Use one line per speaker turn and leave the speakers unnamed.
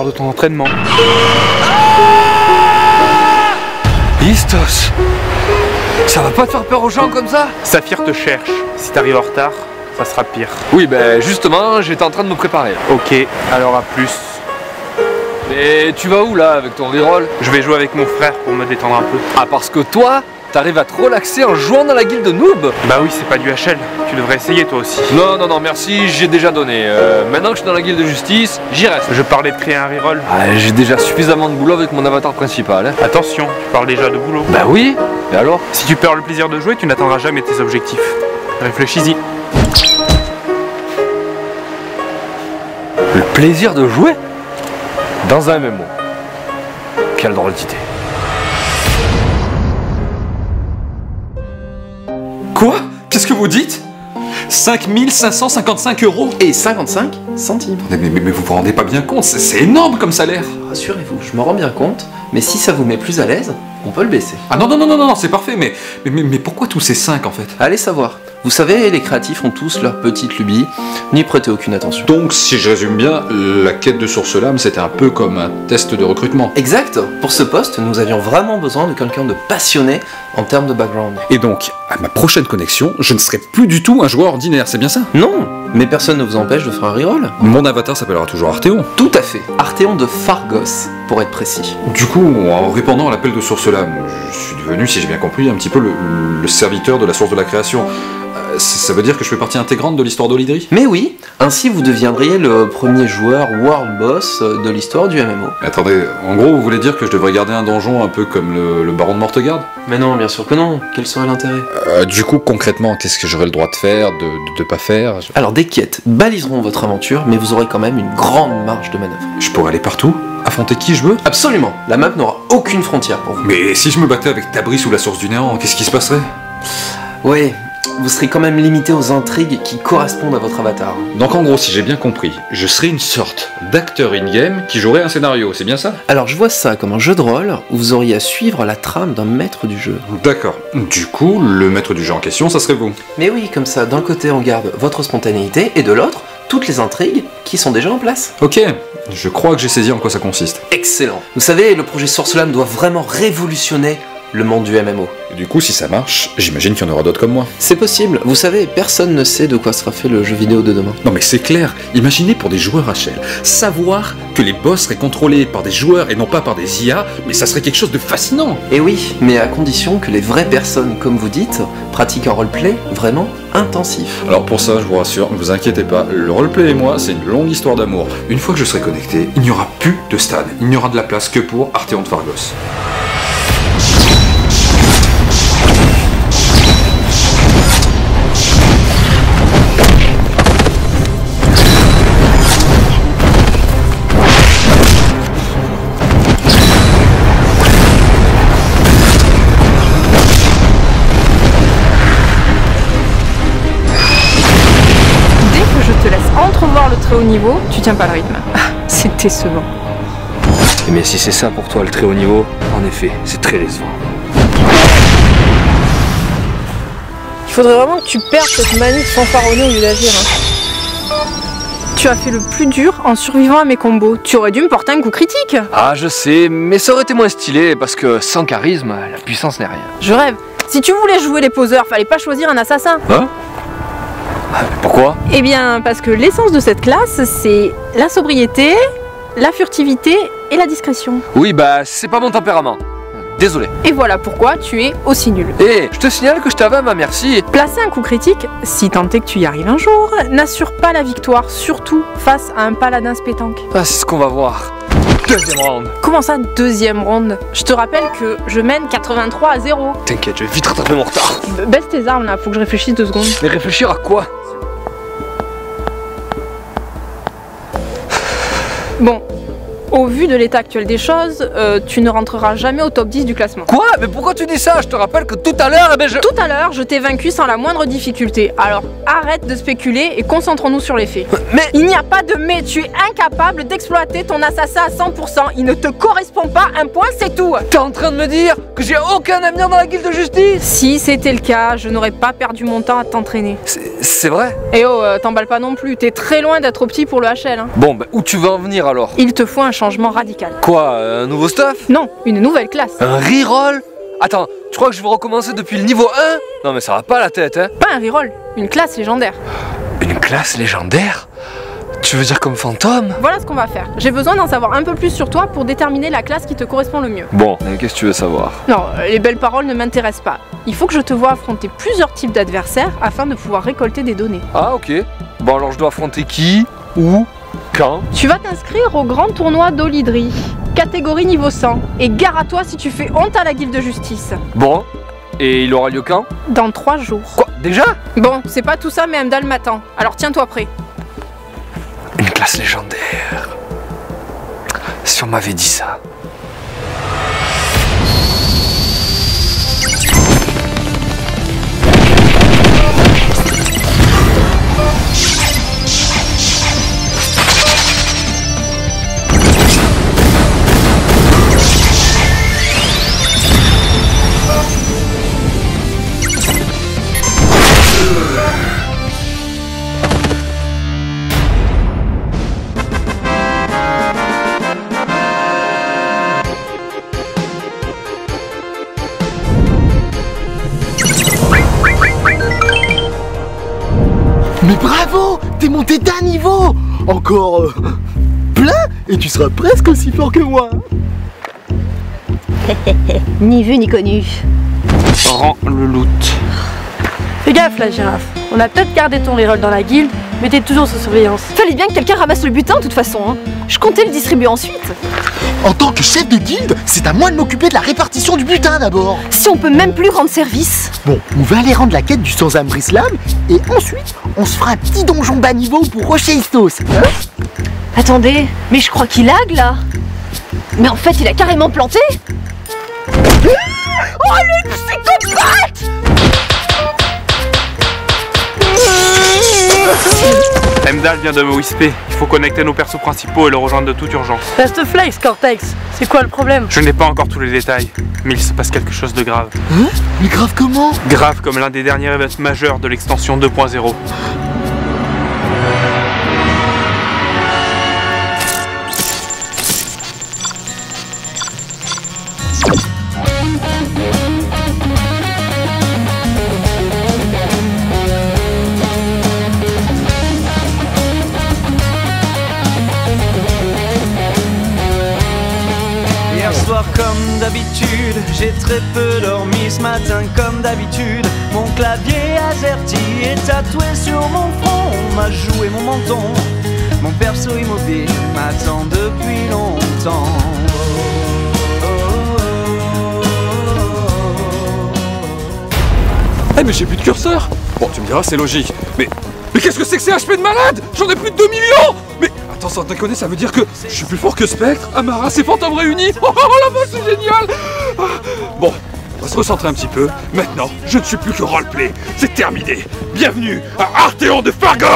l'heure de ton entraînement.
Istos, ça va pas te faire peur aux gens comme ça?
Saphir te cherche. Si t'arrives en retard, ça sera pire.
Oui, ben justement, j'étais en train de me préparer.
Ok, alors à plus.
Mais tu vas où là avec ton reroll?
Je vais jouer avec mon frère pour me détendre un peu.
Ah, parce que toi, t'arrives à te relaxer en jouant dans la guilde de noob?
Bah oui, c'est pas du HL. Tu devrais essayer toi aussi.
Non, non, non, merci, j'ai déjà donné. Maintenant que je suis dans la guilde de justice, j'y reste.
Je parlais de créer un reroll.
Ah, j'ai déjà suffisamment de boulot avec mon avatar principal. Hein.
Attention, tu parles déjà de boulot.
Bah oui, et alors?
Si tu perds le plaisir de jouer, tu n'atteindras jamais tes objectifs. Réfléchis-y.
Le plaisir de jouer? Dans un MMO. Quelle drôle d'idée.
Quoi? Qu'est-ce que vous dites? 5555 €
Et 55 centimes.
Mais vous vous rendez pas bien compte, c'est énorme comme salaire.
Rassurez-vous, je me rends bien compte, mais si ça vous met plus à l'aise, on peut le baisser.
Ah non, non, non, non, non, c'est parfait, mais pourquoi tous ces 5 en fait?
Allez savoir. Vous savez, les créatifs ont tous leur petite lubie, n'y prêtez aucune attention.
Donc, si je résume bien, la quête de Source Lame, c'était un peu comme un test de recrutement.
Exact. Pour ce poste, nous avions vraiment besoin de quelqu'un de passionné en termes de background.
Et donc, à ma prochaine connexion, je ne serai plus du tout un joueur ordinaire, c'est bien ça?
Non, mais personne ne vous empêche de faire un reroll.
Mon avatar s'appellera toujours Arthéon.
Tout à fait. Arthéon de Phargos, pour être précis.
Du coup, en répondant à l'appel de Source Lame, je suis devenu, si j'ai bien compris, un petit peu le serviteur de la source de la création. Ça veut dire que je fais partie intégrante de l'histoire d'Olydri?
Mais oui, ainsi vous deviendriez le premier joueur World Boss de l'histoire du MMO.
Attendez, en gros, vous voulez dire que je devrais garder un donjon un peu comme le baron de Mortegarde?
Mais non, bien sûr que non. Quel serait l'intérêt?
Du coup, concrètement, qu'est-ce que j'aurais le droit de faire, de pas faire?
Alors, des quêtes baliseront votre aventure, mais vous aurez quand même une grande marge de manœuvre.
Je pourrais aller partout? Affronter qui je veux?
Absolument. La map n'aura aucune frontière pour vous.
Mais si je me battais avec Tabris ou la source du néant, qu'est-ce qui se passerait?
Oui, vous serez quand même limité aux intrigues qui correspondent à votre avatar.
Donc en gros, si j'ai bien compris, je serais une sorte d'acteur in-game qui jouerait un scénario, c'est bien ça?
Alors je vois ça comme un jeu de rôle où vous auriez à suivre la trame d'un maître du jeu.
D'accord. Du coup, le maître du jeu en question, ça serait vous?
Mais oui, comme ça, d'un côté on garde votre spontanéité et de l'autre, toutes les intrigues qui sont déjà en place.
Ok, je crois que j'ai saisi en quoi ça consiste.
Excellent. Vous savez, le projet Source Lame doit vraiment révolutionner le monde du MMO.
Et du coup, si ça marche, j'imagine qu'il y en aura d'autres comme moi.
C'est possible. Vous savez, personne ne sait de quoi sera fait le jeu vidéo de demain.
Non mais c'est clair, imaginez pour des joueurs HL, savoir que les boss seraient contrôlés par des joueurs et non pas par des IA, mais ça serait quelque chose de fascinant.
Et oui, mais à condition que les vraies personnes, comme vous dites, pratiquent un roleplay vraiment intensif.
Alors pour ça, je vous rassure, ne vous inquiétez pas, le roleplay et moi, c'est une longue histoire d'amour. Une fois que je serai connecté, il n'y aura plus de stade, il n'y aura de la place que pour Arthéon de Phargos.
Entrevoir le très haut niveau, tu tiens pas le rythme. C'est décevant.
Mais si c'est ça pour toi le très haut niveau, en effet, c'est très décevant.
Il faudrait vraiment que tu perdes cette manie de fanfaronner au lieu d'agir. Tu as fait le plus dur en survivant à mes combos. Tu aurais dû me porter un coup critique.
Ah je sais, mais ça aurait été moins stylé parce que sans charisme, la puissance n'est rien.
Je rêve. Si tu voulais jouer les poseurs, fallait pas choisir un assassin.
Hein? Pourquoi?
Eh bien, parce que l'essence de cette classe, c'est la sobriété, la furtivité et la discrétion.
Oui, bah, c'est pas mon tempérament. Désolé.
Et voilà pourquoi tu es aussi nul.
Eh, je te signale que je t'avais à ma merci.
Placer un coup critique, si tant est que tu y arrives un jour, n'assure pas la victoire, surtout face à un paladin spétanque.
Ah, c'est ce qu'on va voir. Deuxième round.
Comment ça, deuxième round? Je te rappelle que je mène 83 à 0.
T'inquiète, je vais vite rattraper mon retard.
Baisse tes armes là, faut que je réfléchisse 2 secondes.
Mais réfléchir à quoi?
Bon, au vu de l'état actuel des choses, tu ne rentreras jamais au top 10 du classement.
Quoi? Mais pourquoi tu dis ça? Je te rappelle que tout à l'heure, eh ben
Tout à l'heure, je t'ai vaincu sans la moindre difficulté. Alors arrête de spéculer et concentrons-nous sur les faits.
Mais
il n'y a pas de mais, tu es incapable d'exploiter ton assassin à 100%. Il ne te correspond pas, un point, c'est tout.
T'es en train de me dire que j'ai aucun avenir dans la guilde de justice?
Si c'était le cas, je n'aurais pas perdu mon temps à t'entraîner.
C'est vrai?
Et oh, t'emballes pas non plus, t'es très loin d'être petit pour le HL. Hein.
Bon, bah où tu veux en venir alors?
Il te faut un changement radical.
Quoi, un nouveau stuff?
Non, une nouvelle classe.
Un reroll? Attends, tu crois que je vais recommencer depuis le niveau 1? Non mais ça va pas la tête, hein?
Pas un reroll, une classe légendaire.
Une classe légendaire? Tu veux dire comme fantôme?
Voilà ce qu'on va faire. J'ai besoin d'en savoir un peu plus sur toi pour déterminer la classe qui te correspond le mieux.
Bon, qu'est-ce que tu veux savoir?
Non, les belles paroles ne m'intéressent pas. Il faut que je te vois affronter plusieurs types d'adversaires afin de pouvoir récolter des données.
Ah ok. Bon alors je dois affronter qui? Où? Quand?
Tu vas t'inscrire au grand tournoi d'Olydri, catégorie niveau 100. Et gare à toi si tu fais honte à la guilde de justice.
Bon, et il aura lieu quand?
Dans 3 jours.
Quoi? Déjà?
Bon, c'est pas tout ça mais Amdal m'attend. Alors tiens-toi prêt.
Une classe légendaire. Si on m'avait dit ça.
Mais bravo, t'es monté d'un niveau. Encore plein et tu seras presque aussi fort que moi.
Ni vu ni connu.
Rends le loot.
Fais gaffe la girafe. On a peut-être gardé ton reroll dans la guilde, mais t'es toujours sous surveillance.
Fallait bien que quelqu'un ramasse le butin de toute façon. Hein. Je comptais le distribuer ensuite.
En tant que chef de guilde, c'est à moi de m'occuper de la répartition du butin d'abord.
Si on peut même plus rendre service.
Bon, on va aller rendre la quête du sans-âme Brislam et ensuite on se fera un petit donjon bas niveau pour Rocher Istos. Hein?
Attendez, mais je crois qu'il lag là. Mais en fait, il a carrément planté. Oh le psychopathe!
Amdal vient de me whisper. Il faut connecter nos persos principaux et le rejoindre de toute urgence.
Reste flex, Cortex. C'est quoi le problème?
Je n'ai pas encore tous les détails, mais il se passe quelque chose de grave.
Hein? Mais grave comment?
Grave comme l'un des derniers événements majeurs de l'extension 2.0.
Comme d'habitude, j'ai très peu dormi ce matin comme d'habitude. Mon clavier AZERTY est tatoué sur mon front. On m'a joué mon menton. Mon perso immobile m'attend depuis longtemps.
Eh mais j'ai plus de curseur. Bon tu me diras c'est logique. Mais qu'est-ce que c'est que ces HP de malade? J'en ai plus de 2 millions. Mais attends, sans déconner, ça veut dire que je suis plus fort que Spectre, Amara, et Fantômes réunis. Oh la vache, c'est génial. Bon, on va se recentrer un petit peu. Maintenant, je ne suis plus que roleplay. C'est terminé. Bienvenue à Arthéon de Phargos.